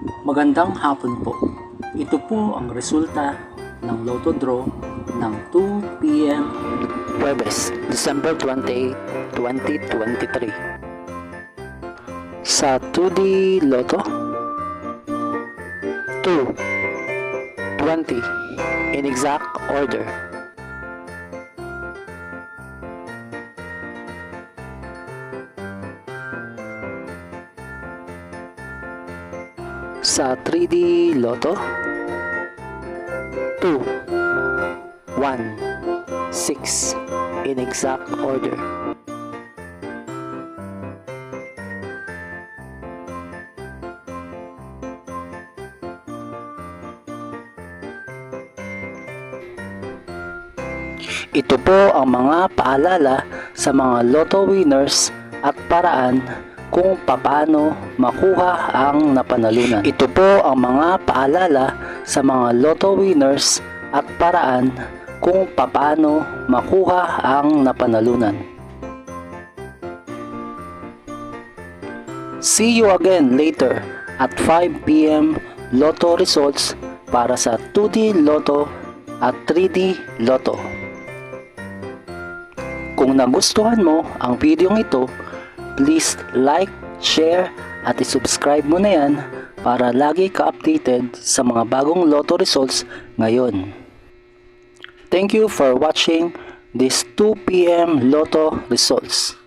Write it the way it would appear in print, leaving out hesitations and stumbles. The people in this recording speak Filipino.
Magandang hapon po. Ito po ang resulta ng Lotto Draw ng 2 p.m. Huwebes, December 28, 2023. Sa 2D Lotto 2, 20 in exact order. Sa 3D Lotto 2, 1, 6 in exact order. Ito po ang mga paalala sa mga Lotto winners at paraan kung paano makuha ang napanalunan. Ito po ang mga paalala sa mga Lotto winners at paraan kung paano makuha ang napanalunan. See you again later at 5 p.m. Lotto results para sa 2D Lotto at 3D Lotto. Kung nagustuhan mo ang video ito, please like, share at isubscribe mo na yan para lagi ka-updated sa mga bagong Lotto results ngayon. Thank you for watching this 2 p.m. Lotto results.